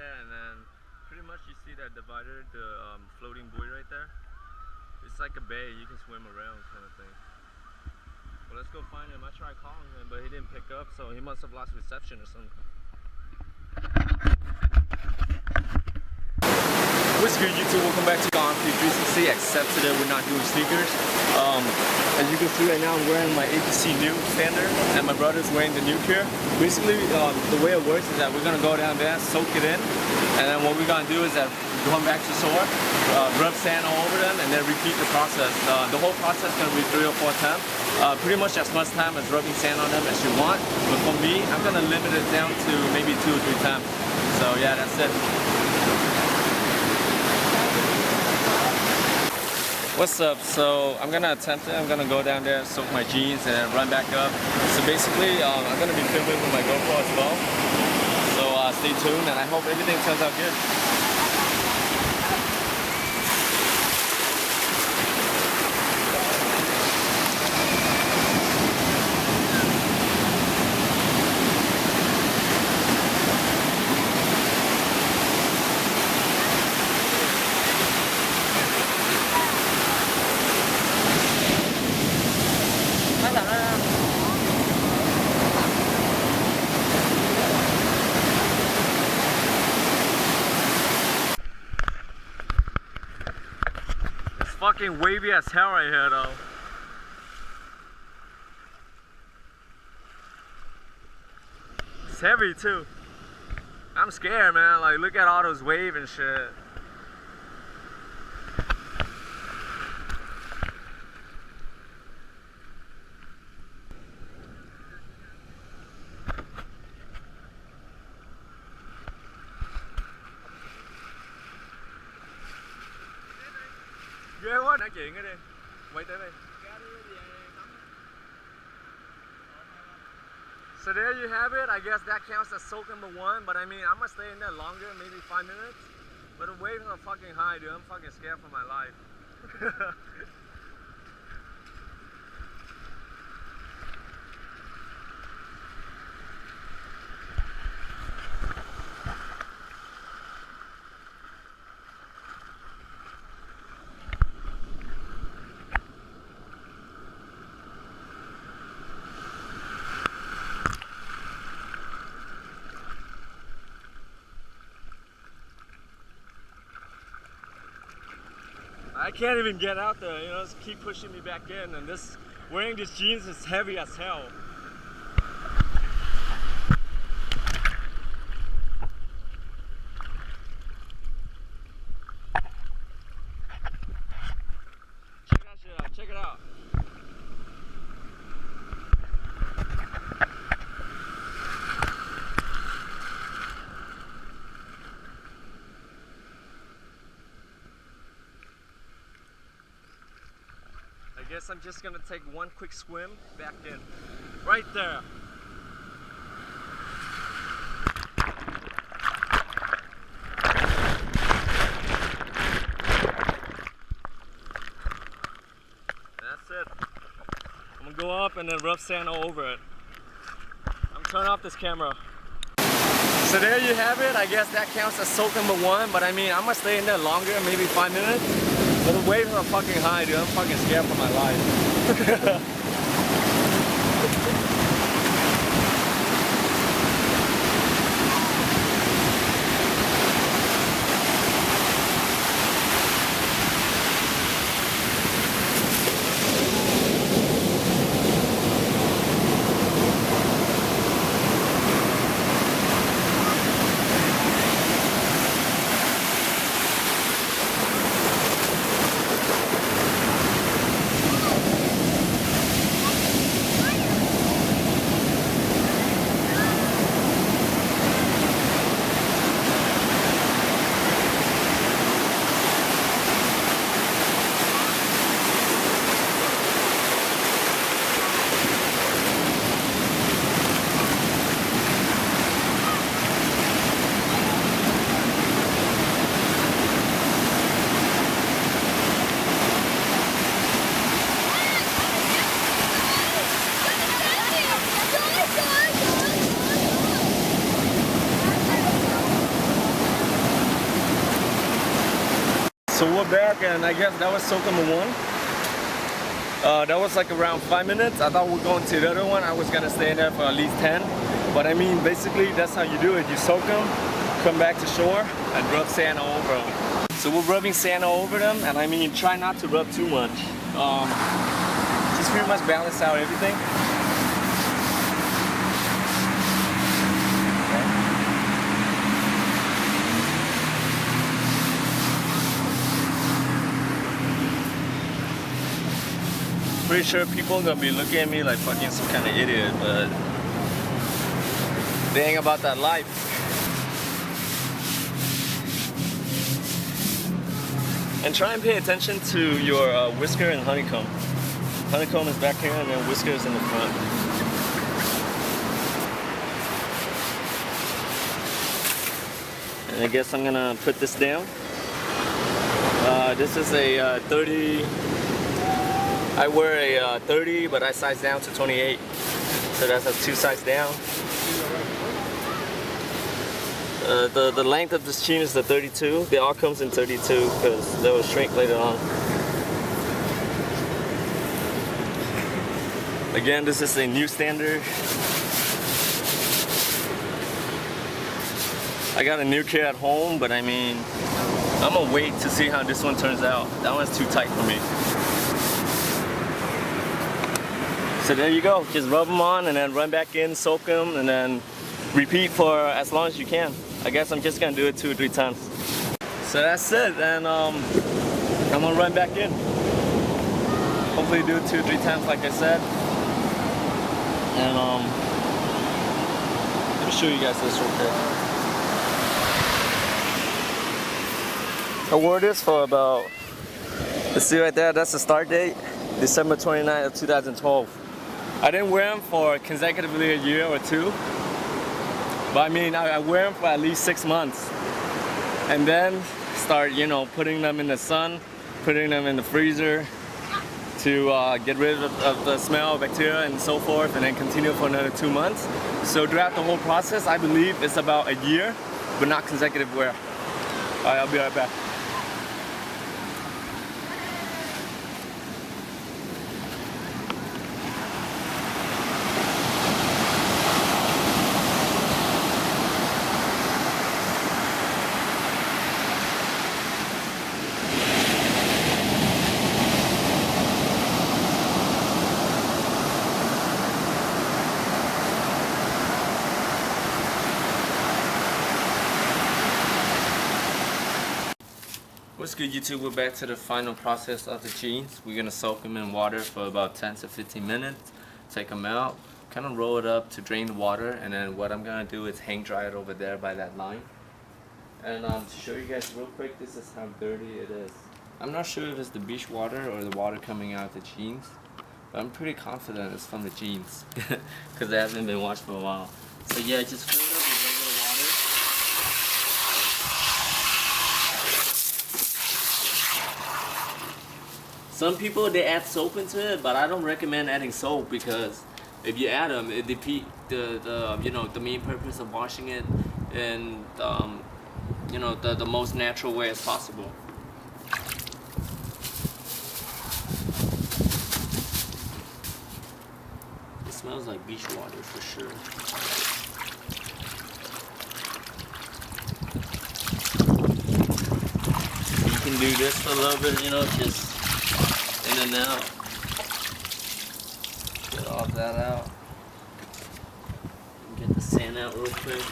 there, and then pretty much you see that divider, the floating buoy right there. It's like a bay, you can swim around kind of thing. Well, let's go find him. I tried calling him, but he didn't pick up, so he must have lost reception or something. What's good, YouTube? Welcome back to A.P.C. Except today we're not doing sneakers. As you can see right now, I'm wearing my A.P.C. New Standard, and my brother's wearing the New Pair. Basically, the way it works is that we're gonna go down there, soak it in, and then what we're gonna do is that going back to shore, rub sand all over them, and then repeat the process. The whole process is gonna be 3 or 4 times. Pretty much as much time as rubbing sand on them as you want. But for me, I'm gonna limit it down to maybe 2 or 3 times. So yeah, that's it. What's up? So I'm gonna attempt it. I'm gonna go down there, soak my jeans, and then run back up. So basically, I'm gonna be filming with my GoPro as well. So stay tuned, and I hope everything turns out good. Fucking wavy as hell right here though. It's heavy too. I'm scared, man. Like, look at all those waves and shit. Ghê quá, nói chuyện ở đây. Quay tới đây. So there you have it. I guess that counts as soak number 1, but I mean, I'm gonna stay in there longer, maybe 5 minutes. But the waves are fucking high, dude. I'm fucking scared for my life. I can't even get out there, you know, just keep pushing me back in, and this, wearing these jeans is heavy as hell. Check that shit out, check it out. I guess I'm just gonna take one quick swim back in. Right there. That's it. I'm gonna go up and then rub sand all over it. I'm turning off this camera. So there you have it. I guess that counts as soak number 1, but I mean, I'm gonna stay in there longer, maybe 5 minutes. But the waves are fucking high, dude. I'm fucking scared for my life. So we're back, and I guess that was soak number 1. That was like around 5 minutes. I thought we were going to the other one. I was gonna stay in there for at least 10. But I mean, basically, that's how you do it. You soak them, come back to shore, and rub sand all over them. So we're rubbing sand all over them, and I mean, try not to rub too much. Just pretty much balance out everything. Pretty sure people are gonna be looking at me like fucking some kind of idiot, but they ain't about that life. And try and pay attention to your whisker and honeycomb. Honeycomb is back here, and then whisker is in the front. And I guess I'm gonna put this down. This is a 30. I wear a 30, but I size down to 28. So that's a 2 size down. The length of this chain is the 32. They all comes in 32 because they will shrink later on. Again, this is a new standard. I got a new kit at home, but I mean, I'm gonna wait to see how this one turns out. That one's too tight for me. So there you go, just rub them on and then run back in, soak them, and then repeat for as long as you can. I guess I'm just gonna do it 2 or 3 times. So that's it, and I'm gonna run back in. Hopefully do it 2 or 3 times like I said. And let me show you guys this real quick. I wore this for about, let's see right there, that's the start date, December 29th of 2012. I didn't wear them for consecutively a year or 2, but I mean, I wear them for at least 6 months, and then start, you know, putting them in the sun, putting them in the freezer to get rid of the smell, bacteria, and so forth, and then continue for another 2 months. So throughout the whole process, I believe it's about a year, but not consecutive wear. All right, I'll be right back. What's good, YouTube? We're back to the final process of the jeans. We're gonna soak them in water for about 10 to 15 minutes, take them out, kind of roll it up to drain the water, and then what I'm gonna do is hang dry it over there by that line. And to show you guys real quick, this is how dirty it is. I'm not sure if it's the beach water or the water coming out of the jeans, but I'm pretty confident it's from the jeans because they haven't been washed for a while. So yeah, just fill it up with regular water. Some people, they add soap into it, but I don't recommend adding soap because if you add them, it defeats the you know, the main purpose of washing it in you know, the most natural way as possible. It smells like beach water for sure. You can do this for a little bit, you know, just in and out. Get all that out. Get the sand out real quick.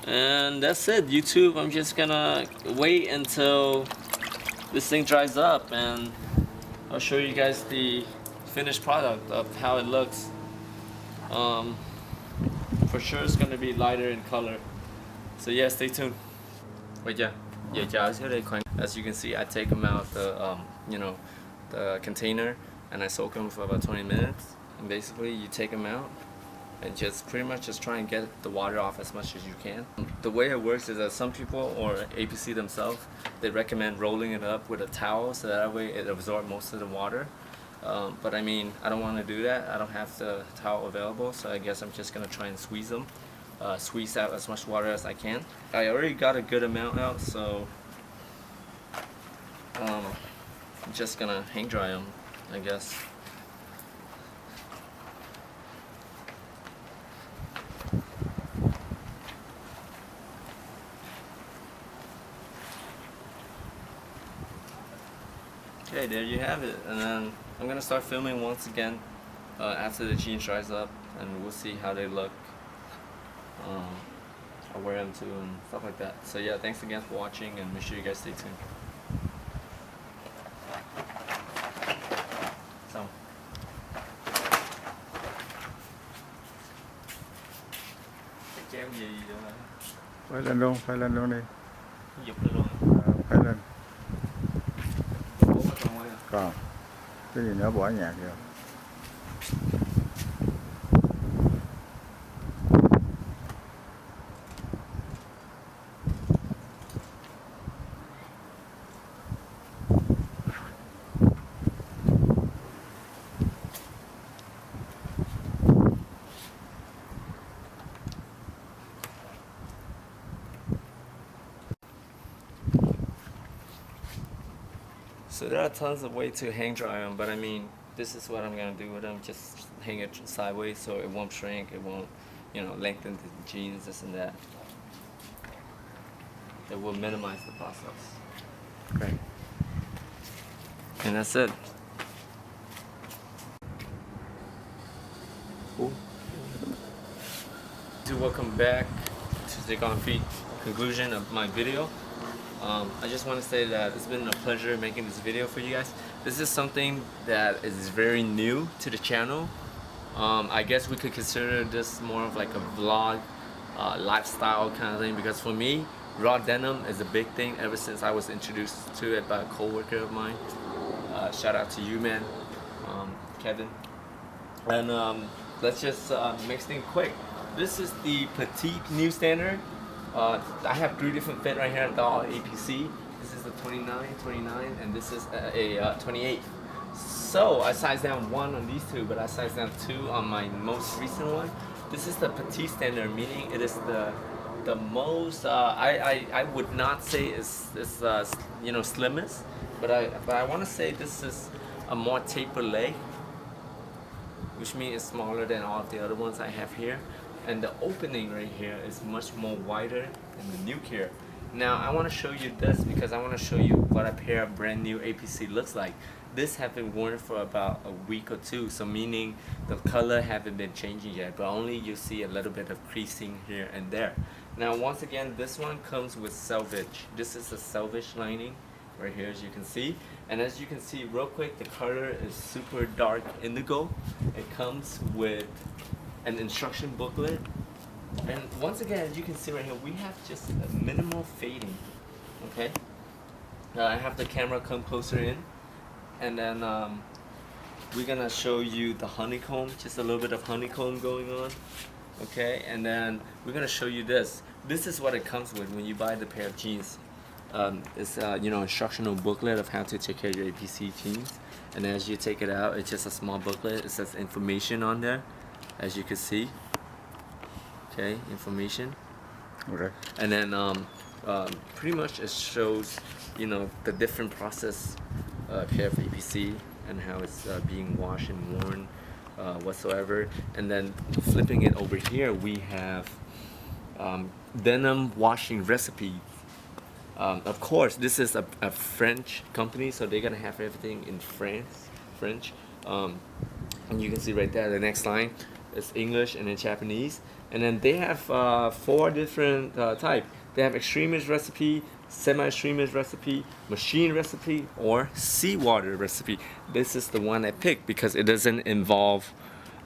And that's it, YouTube. I'm just gonna wait until this thing dries up and I'll show you guys the finished product of how it looks. For sure it's gonna be lighter in color. So yeah, stay tuned. Wait, yeah, as you can see, I take them out the you know, the container, and I soak them for about 20 minutes. And basically, you take them out and just pretty much just try and get the water off as much as you can. The way it works is that some people, or APC themselves, they recommend rolling it up with a towel so that way it absorbs most of the water. But I mean, I don't want to do that. I don't have the towel available, so I guess I'm just gonna try and squeeze them, squeeze out as much water as I can. I already got a good amount out, so I'm just gonna hang dry them, I guess. Okay, there you have it. And then I'm gonna start filming once again after the jeans dries up, and we'll see how they look. I'll wear them too and stuff like that. So yeah, thanks again for watching, and make sure you guys stay tuned. So. Cái treo gì rồi? Phải lên luôn đi. Dục lên luôn. Phải lên. Bố có còn quay à? Còn cái gì nữa bỏ nhạc rồi. So there are tons of ways to hang dry them, but I mean, this is what I'm gonna do with them. Just hang it sideways so it won't shrink, it won't, lengthen the jeans, this and that. It will minimize the process. Okay. And that's it. Cool. So welcome back to the concrete conclusion of my video. I just want to say that it's been a pleasure making this video for you guys. This is something that is very new to the channel. I guess we could consider this more of like a vlog, lifestyle kind of thing, because for me, raw denim is a big thing ever since I was introduced to it by a co-worker of mine. Shout out to you, man, Kevin. And let's just make things quick. This is the Petite New Standard. I have 3 different fit right here. They're all APC. This is the 29, and this is a 28. So I sized down 1 on these 2, but I sized down 2 on my most recent one. This is the Petite Standard, meaning it is the most. I would not say it's slimmest, but I want to say this is a more taper leg, which means it's smaller than all of the other ones I have here. And the opening right here is much more wider than the new here. Now I want to show you this because I want to show you what a pair of brand new APC looks like. This have been worn for about a week or 2, so meaning the color haven't been changing yet, but only you see a little bit of creasing here and there. Now once again, this one comes with selvage. This is a selvage lining right here, as you can see. And as you can see real quick, the color is super dark indigo. It comes with an instruction booklet, and once again, as you can see right here, we have just a minimal fading. Okay, I have the camera come closer in, and then we're gonna show you the honeycomb, just a little bit of honeycomb going on. Okay, and then we're gonna show you this. This is what it comes with when you buy the pair of jeans. It's instructional booklet of how to take care of your APC jeans, and as you take it out, it's just a small booklet. It says information on there, as you can see. Okay, information. Okay. And then pretty much it shows the different process pair of APC and how it's being washed and worn whatsoever. And then flipping it over here, we have denim washing recipe. Of course, this is a French company, so they're gonna have everything in French. And you can see right there, the next line is English and then Japanese. And then they have 4 different type. They have extremist recipe, semi-extremist recipe, machine recipe, or seawater recipe. This is the one I picked because it doesn't involve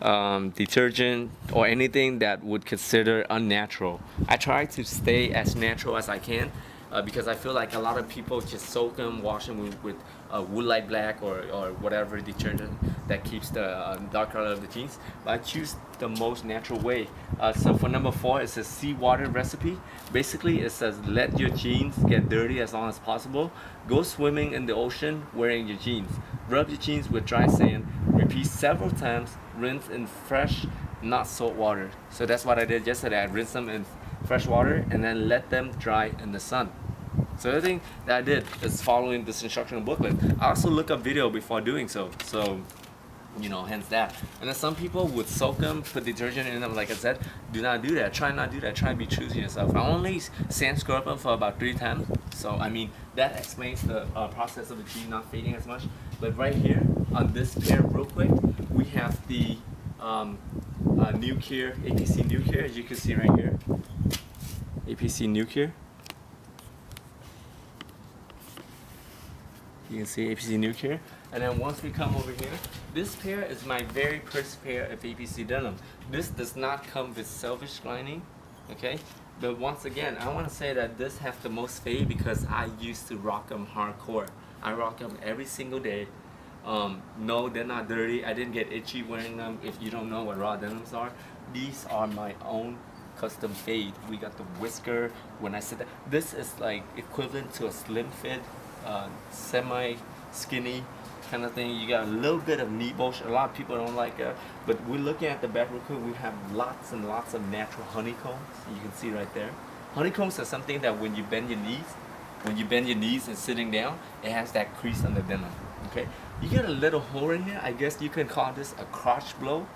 detergent or anything that would consider unnatural. I try to stay as natural as I can. Because I feel like a lot of people just soak them, wash them with Woodlight Black or whatever detergent that keeps the dark color of the jeans. But I choose the most natural way. So for number 4, it's a seawater recipe. Basically, it says let your jeans get dirty as long as possible. Go swimming in the ocean wearing your jeans. Rub your jeans with dry sand, repeat several times, rinse in fresh, not salt water. So that's what I did yesterday. I rinsed them in fresh water and then let them dry in the sun. So the other thing that I did is following this instructional booklet. I also look up video before doing so. So, you know, hence that. And then some people would soak them, put detergent in them. Like I said, do not do that. Try not to do that. Try to be true to yourself. I only sand scrub them for about 3 times. So I mean, that explains the process of the jean not fading as much. But right here on this pair, real quick, we have the New Care, APC New Care, as you can see right here. APC New Care. You can see APC New Care. And then once we come over here, this pair is my very first pair of APC denim. This does not come with selvedge lining, okay? But once again, I want to say that this has the most fade because I used to rock them hardcore. I rock them every single day. No, they're not dirty. I didn't get itchy wearing them. If you don't know what raw denims are, these are my own custom fade. We got the whisker. When I said that, this is like equivalent to a slim fit, semi skinny kind of thing. You got a little bit of knee bulge. A lot of people don't like it, but we're looking at the back real quick. We have lots and lots of natural honeycombs. You can see right there. Honeycombs are something that when you bend your knees, and sitting down, it has that crease on the denim. Okay, you get a little hole in here. I guess you can call this a crotch blow,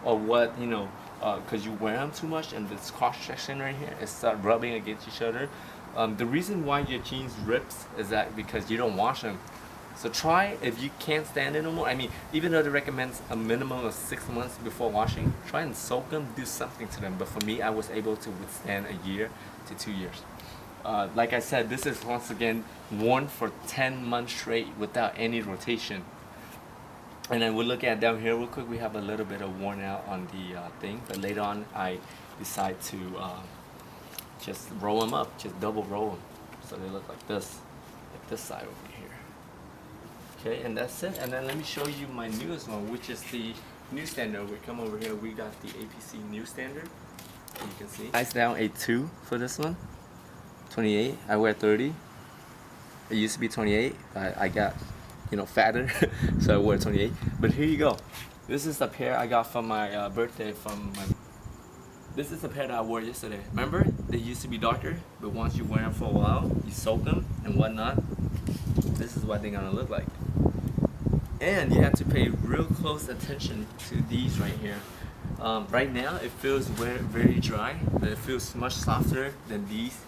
or what, you know, because you wear them too much, and this crotch section right here is start rubbing against each other. The reason why your jeans rips is that because you don't wash them. So try, if you can't stand it no more, I mean, even though they recommend a minimum of 6 months before washing, try and soak them, do something to them. But for me, I was able to withstand a year to 2 years. Like I said, this is once again worn for 10 months straight without any rotation. And then we'll look at down here real quick. We have a little bit of worn out on the thing, but later on I decide to just roll them up, just double roll them, so they look like this side over here. Okay, and that's it. And then let me show you my newest one, which is the New Standard. We come over here, we got the APC New Standard. You can see. Size down a 2 for this one. 28. I wear 30. It used to be 28. I got, you know, fatter, so I wear 28. But here you go. This is the pair I got for my birthday from my. This is the pair that I wore yesterday. Remember, they used to be darker, but once you wear them for a while, you soak them and whatnot. This is what they're gonna look like. And you have to pay real close attention to these right here. Right now, it feels very, very dry, but it feels much softer than these.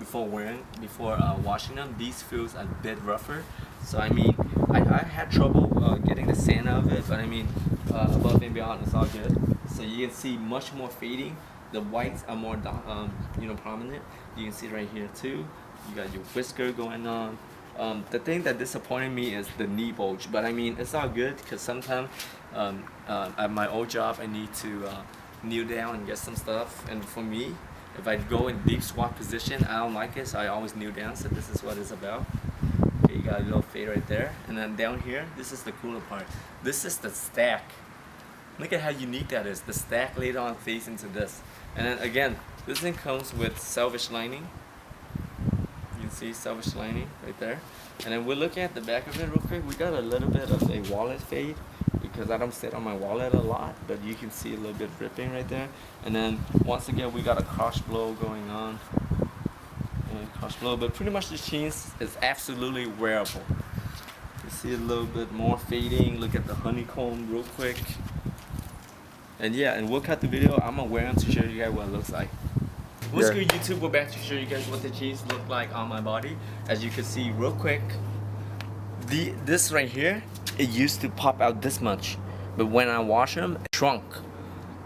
Before washing them, these feels a bit rougher. So I mean, I had trouble getting the sand out of it, but I mean, above and beyond, it's all good. So you can see much more fading. The whites are more, you know, prominent. You can see right here too. You got your whisker going on. The thing that disappointed me is the knee bulge, but I mean, it's all good because sometimes at my old job, I need to kneel down and get some stuff, and for me, if I go in deep squat position, I don't like it, so I always kneel down. So this is what it's about. Okay, you got a little fade right there, and then down here, this is the cooler part. This is the stack. Look at how unique that is. The stack later on fades into this, and then again, this thing comes with selvedge lining. You can see selvedge lining right there, and then we're looking at the back of it real quick. We got a little bit of a wallet fade, because I don't sit on my wallet a lot, but you can see a little bit ripping right there. And then once again, we got a cross blow going on, and cross blow. But pretty much the jeans is absolutely wearable. You see a little bit more fading. Look at the honeycomb real quick. And yeah, and we'll cut the video. I'm gonna wear them to show you guys what it looks like. We'll screw YouTube. We're back to show you guys what the jeans look like on my body. As you can see real quick, this right here, it used to pop out this much, but when I wash them, it shrunk.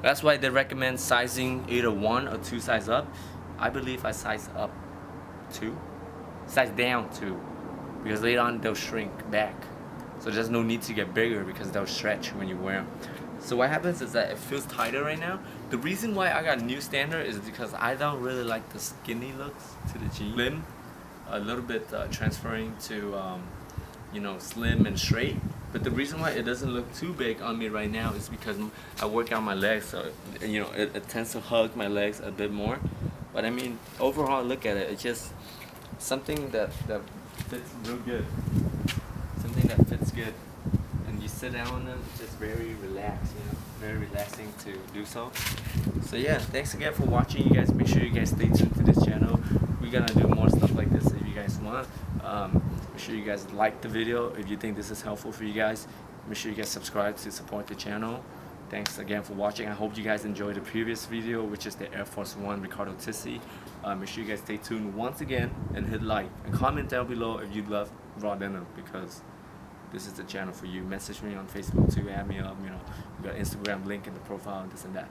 That's why they recommend sizing either 1 or 2 size up. I believe I size up 2, size down 2, because later on they'll shrink back. So there's no need to get bigger because they'll stretch when you wear them. So what happens is that it feels tighter right now. The reason why I got New Standard is because I don't really like the skinny looks to the jeans. Slim, a little bit transferring to you know, slim and straight. But the reason why it doesn't look too big on me right now is because I work out my legs, so you know, it tends to hug my legs a bit more. But I mean, overall, look at it. It's just something that fits real good. Something that fits sit down on them. It's just very relaxed, you know, very relaxing to do so. So yeah, thanks again for watching, you guys. Make sure you guys stay tuned to this channel. We're gonna do more stuff like this if you guys want. Make sure you guys like the video if you think this is helpful for you guys. Make sure you guys subscribe to support the channel. Thanks again for watching. I hope you guys enjoyed the previous video, which is the Air Force One Ricardo Tissi. Make sure you guys stay tuned once again and hit like and comment down below if you love raw denim, because this is the channel for you. Message me on Facebook too, add me up, you know, we got Instagram link in the profile, this and that.